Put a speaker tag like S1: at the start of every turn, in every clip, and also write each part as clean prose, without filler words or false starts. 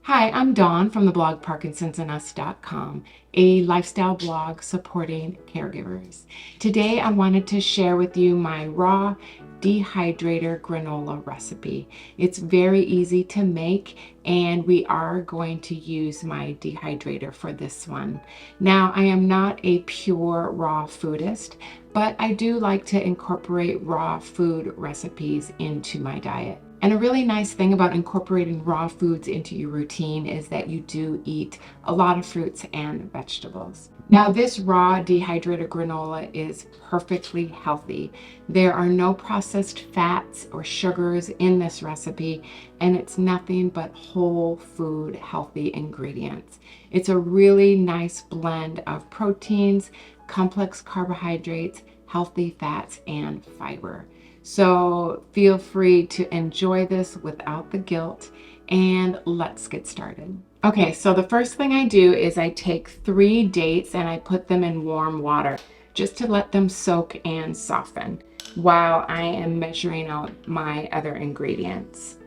S1: Hi, I'm Dawn from the blog Parkinson'sAndUs.com, a lifestyle blog supporting caregivers. Today I wanted to share with you my raw dehydrator granola recipe. It's very easy to make, and we are going to use my dehydrator for this one. Now, I am not a pure raw foodist, but I do like to incorporate raw food recipes into my diet. And a really nice thing about incorporating raw foods into your routine is that you do eat a lot of fruits and vegetables. Now, this raw dehydrated granola is perfectly healthy. There are no processed fats or sugars in this recipe, and it's nothing but whole food healthy ingredients. It's a really nice blend of proteins, complex carbohydrates, healthy fats, and fiber. So feel free to enjoy this without the guilt, and let's get started. Okay, so the first thing I do is I take 3 dates and I put them in warm water just to let them soak and soften while I am measuring out my other ingredients.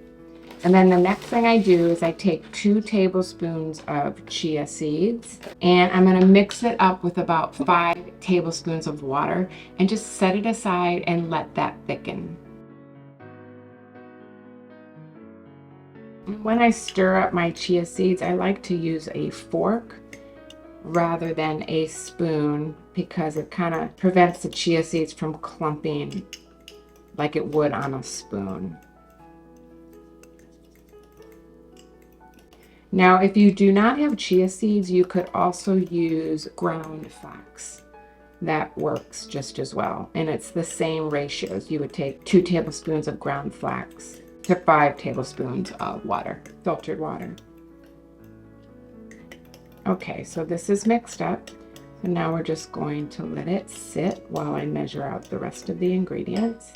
S1: And then the next thing I do is I take 2 tablespoons of chia seeds, and I'm going to mix it up with about 5 tablespoons of water and just set it aside and let that thicken. When I stir up my chia seeds, I like to use a fork rather than a spoon because it kind of prevents the chia seeds from clumping like it would on a spoon. Now, if you do not have chia seeds, you could also use ground flax. That works just as well. And it's the same ratios. You would take 2 tablespoons of ground flax to 5 tablespoons of water, filtered water. Okay, so this is mixed up. So now we're just going to let it sit while I measure out the rest of the ingredients.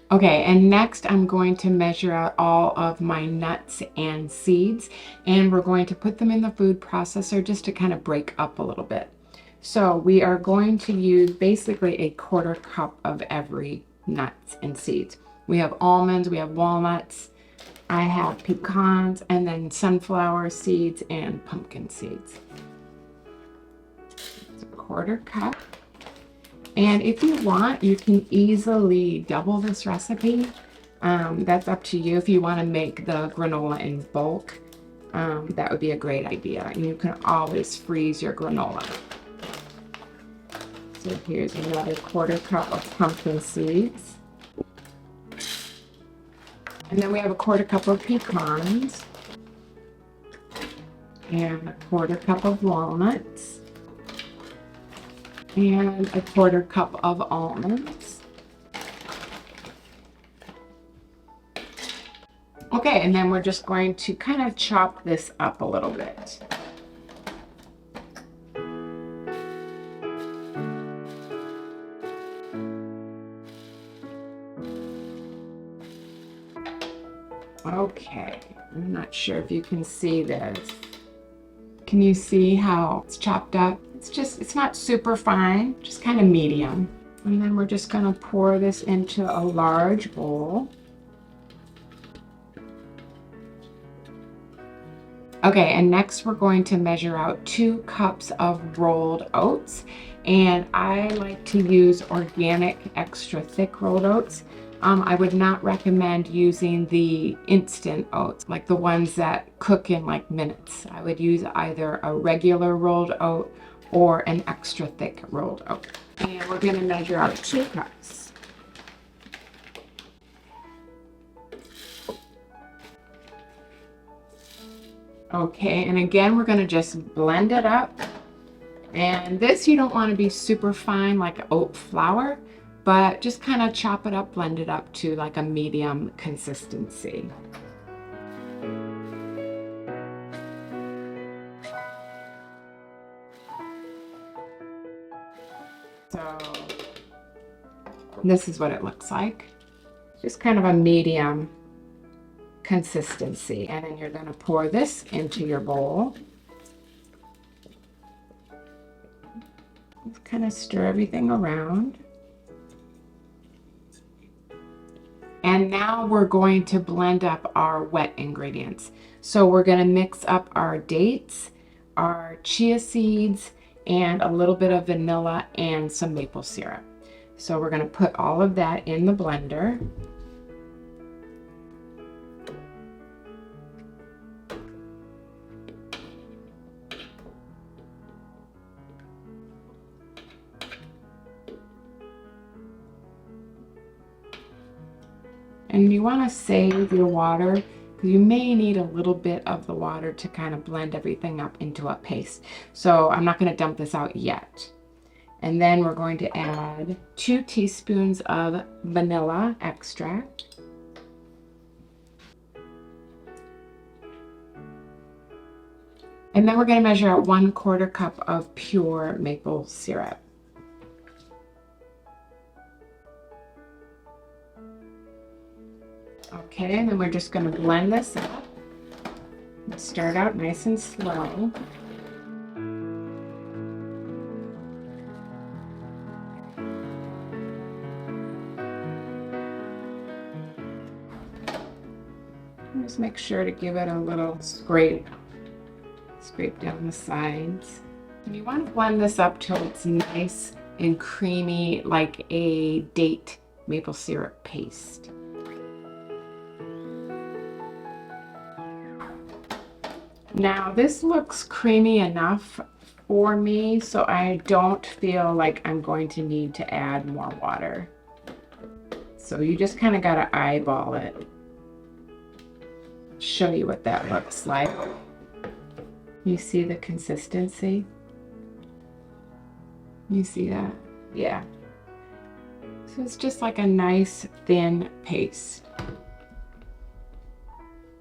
S1: Okay, and next I'm going to measure out all of my nuts and seeds, and we're going to put them in the food processor just to kind of break up a little bit. So we are going to use basically a 1/4 cup of every nuts and seeds. We have almonds, we have walnuts, I have pecans, and then sunflower seeds and pumpkin seeds. It's a 1/4 cup. And if you want, you can easily double this recipe. That's up to you. If you want to make the granola in bulk, that would be a great idea. And you can always freeze your granola. So here's another 1/4 cup of pumpkin seeds. And then we have a 1/4 cup of pecans. And a 1/4 cup of walnuts. And a 1/4 cup of almonds. Okay, and then we're just going to kind of chop this up a little bit. Okay, I'm not sure if you can see this. Can you see how it's chopped up? It's not super fine, just kind of medium. And then we're just going to pour this into a large bowl. Okay, and next we're going to measure out 2 cups of rolled oats. And I like to use organic extra thick rolled oats. I would not recommend using the instant oats, like the ones that cook in like minutes. I would use either a regular rolled oat or an extra thick rolled oat. And we're going to measure out 2 cups. Okay, and again, we're going to just blend it up. And this, you don't want to be super fine like oat flour, but just kind of chop it up, blend it up to like a medium consistency. So this is what it looks like. Just kind of a medium consistency. And then you're going to pour this into your bowl. Just kind of stir everything around. And And now we're going to blend up our wet ingredients. So we're going to mix up our dates, our chia seeds, and a little bit of vanilla and some maple syrup. So we're going to put all of that in the blender. And you want to save your water because you may need a little bit of the water to kind of blend everything up into a paste. So I'm not going to dump this out yet. And then we're going to add 2 teaspoons of vanilla extract. And then we're going to measure out 1/4 cup of pure maple syrup. Okay, and then we're just going to blend this up. Start out nice and slow. Just make sure to give it a little scrape down the sides. And you want to blend this up till it's nice and creamy, like a date maple syrup paste. Now this looks creamy enough for me, so I don't feel like I'm going to need to add more water. So you just kind of got to eyeball it. Show you what that looks like. You see the consistency? You see that? Yeah. So it's just like a nice thin paste.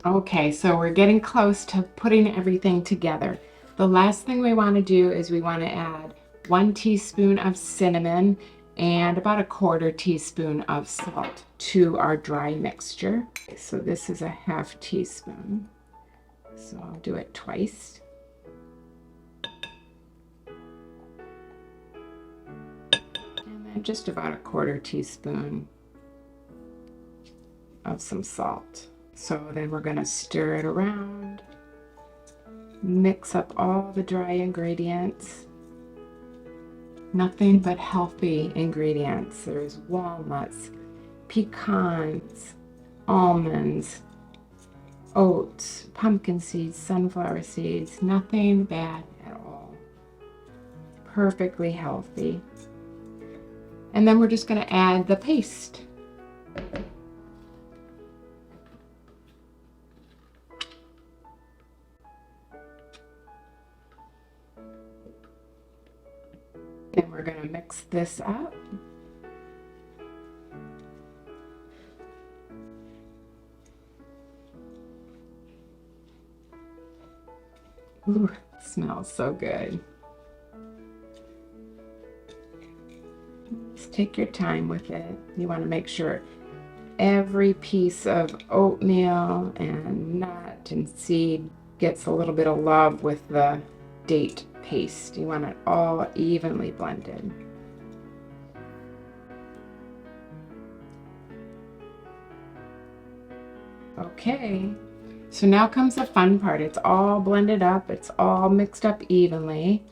S1: Okay, so we're getting close to putting everything together. The last thing we want to do is we want to add 1 teaspoon of cinnamon and about 1/4 teaspoon of salt to our dry mixture. So this is a 1/2 teaspoon. So I'll do it twice. And then just about 1/4 teaspoon of some salt. So then we're going to stir it around, mix up all the dry ingredients. Nothing but healthy ingredients. There's walnuts, pecans, almonds, oats, pumpkin seeds, sunflower seeds. Nothing bad at all. Perfectly healthy. And then we're just going to add the paste. Then we're going to mix this up. Ooh, it smells so good. Just take your time with it. You want to make sure every piece of oatmeal and nut and seed gets a little bit of love with the date paste. You want it all evenly blended. Okay, so now comes the fun part. It's all blended up, it's all mixed up evenly.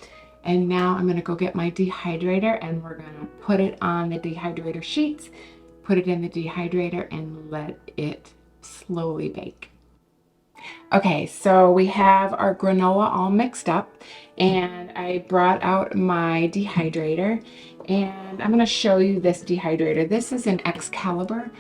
S1: And now I'm going to go get my dehydrator and we're going to put it on the dehydrator sheets, put it in the dehydrator and let it slowly bake. Okay, so we have our granola all mixed up and I brought out my dehydrator and I'm going to show you this dehydrator. This is an Excalibur.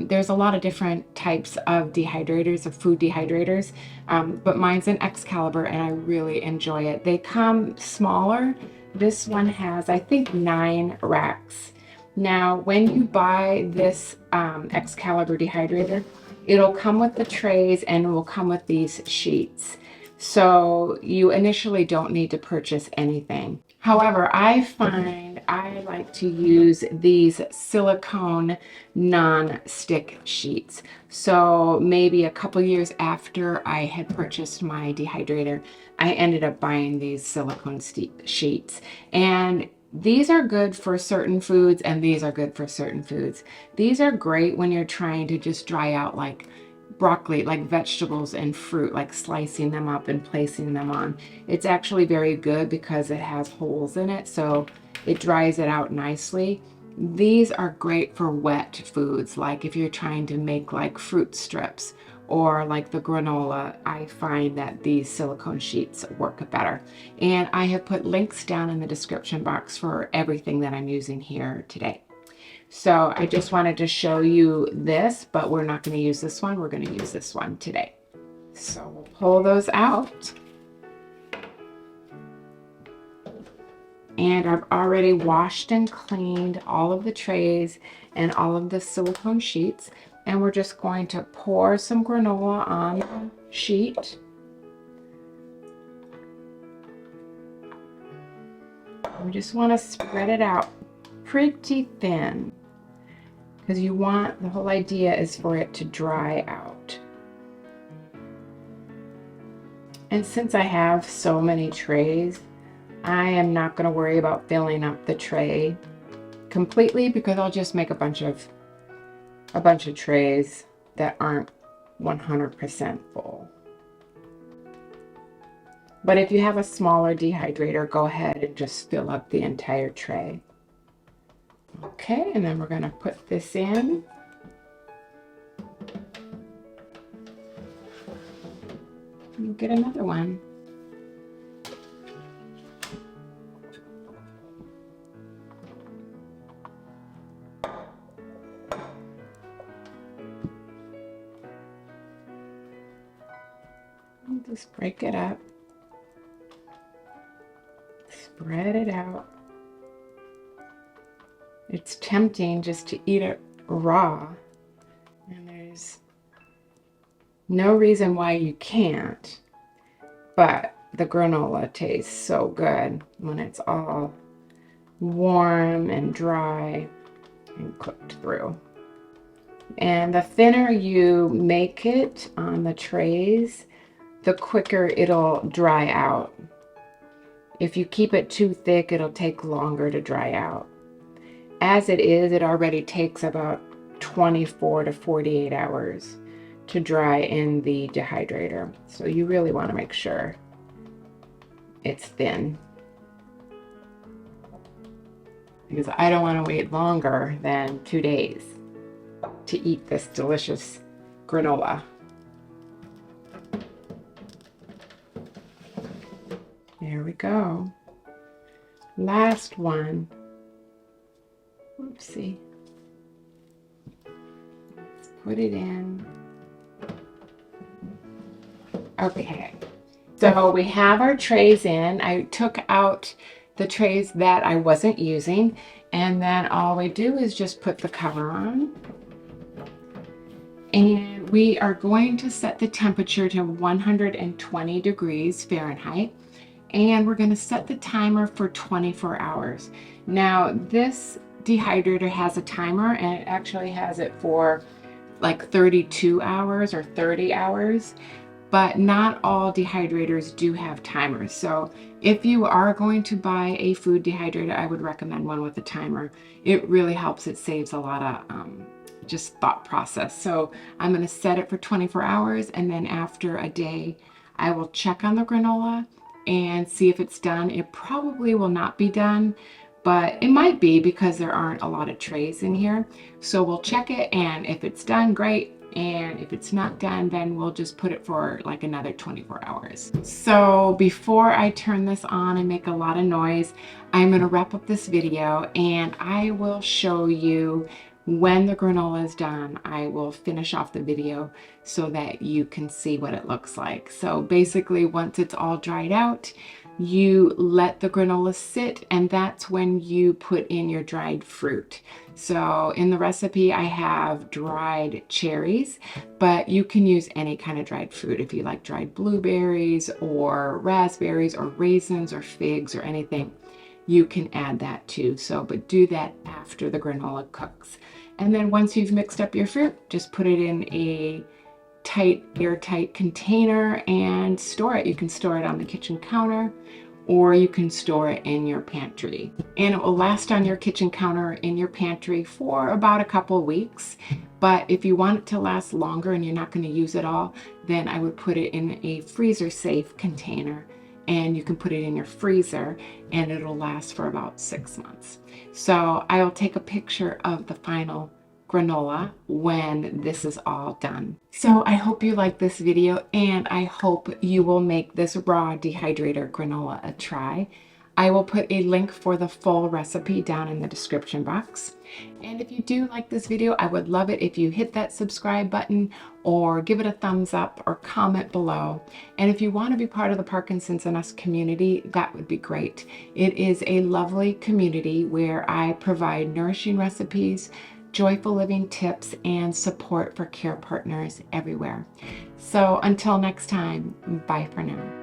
S1: There's a lot of different types of dehydrators, of food dehydrators, but mine's an Excalibur and I really enjoy it. They come smaller. This one has, I think, 9 racks. Now, when you buy this Excalibur dehydrator, it'll come with the trays and it will come with these sheets. So you initially don't need to purchase anything. However, I find I like to use these silicone non-stick sheets. So maybe a couple years after I had purchased my dehydrator, I ended up buying these silicone sheets. And These are good for certain foods and these are good for certain foods. These are great when you're trying to just dry out like broccoli, like vegetables and fruit, like slicing them up and placing them on. It's actually very good because it has holes in it, so it dries it out nicely. These are great for wet foods, like if you're trying to make like fruit strips or like the granola. I find that these silicone sheets work better. And I have put links down in the description box for everything that I'm using here today. So I just wanted to show you this, but we're not going to use this one. We're going to use this one today. So we'll pull those out. And I've already washed and cleaned all of the trays and all of the silicone sheets. And we're just going to pour some granola on the sheet. We just want to spread it out pretty thin because you want, the whole idea is for it to dry out. And since I have so many trays, I am not going to worry about filling up the tray completely because I'll just make a bunch of trays that aren't 100% full. But if you have a smaller dehydrator, go ahead and just fill up the entire tray. Okay, and then we're going to put this in. We'll get another one. Just break it up, spread it out. It's tempting just to eat it raw, and there's no reason why you can't, but the granola tastes so good when it's all warm and dry and cooked through. And the thinner you make it on the trays, the quicker it'll dry out. If you keep it too thick, it'll take longer to dry out. As it is, it already takes about 24 to 48 hours to dry in the dehydrator. So you really want to make sure it's thin, because I don't want to wait longer than 2 days to eat this delicious granola. There we go. Last one. Oopsie. Let's put it in. Okay. So we have our trays in. I took out the trays that I wasn't using, and then all we do is just put the cover on. And we are going to set the temperature to 120 degrees Fahrenheit. And we're going to set the timer for 24 hours. Now, this dehydrator has a timer, and it actually has it for like 32 hours or 30 hours, but not all dehydrators do have timers. So if you are going to buy a food dehydrator, I would recommend one with a timer. It really helps. It saves a lot of just thought process. So I'm going to set it for 24 hours, and then after a day, I will check on the granola and see if it's done. It probably will not be done, but it might be because there aren't a lot of trays in here. So we'll check it, and if it's done, great. And if it's not done, then we'll just put it for like another 24 hours. So before I turn this on and make a lot of noise, I'm gonna wrap up this video, and I will show you when the granola is done. I will finish off the video so that you can see what it looks like. So basically, once it's all dried out, you let the granola sit, and that's when you put in your dried fruit. So in the recipe, I have dried cherries, but you can use any kind of dried fruit. If you like dried blueberries or raspberries or raisins or figs or anything, you can add that too. So, but do that after the granola cooks. And then once you've mixed up your fruit, just put it in a tight, airtight container and store it. You can store it on the kitchen counter, or you can store it in your pantry. And it will last on your kitchen counter in your pantry for about a couple of weeks. But if you want it to last longer and you're not going to use it all, then I would put it in a freezer safe container, and you can put it in your freezer and it'll last for about 6 months. So I'll take a picture of the final granola when this is all done. So I hope you like this video, and I hope you will make this raw dehydrator granola a try. I will put a link for the full recipe down in the description box. And if you do like this video, I would love it if you hit that subscribe button or give it a thumbs up or comment below. And if you want to be part of the Parkinson's and Us community, that would be great. It is a lovely community where I provide nourishing recipes, joyful living tips, and support for care partners everywhere. So until next time, bye for now.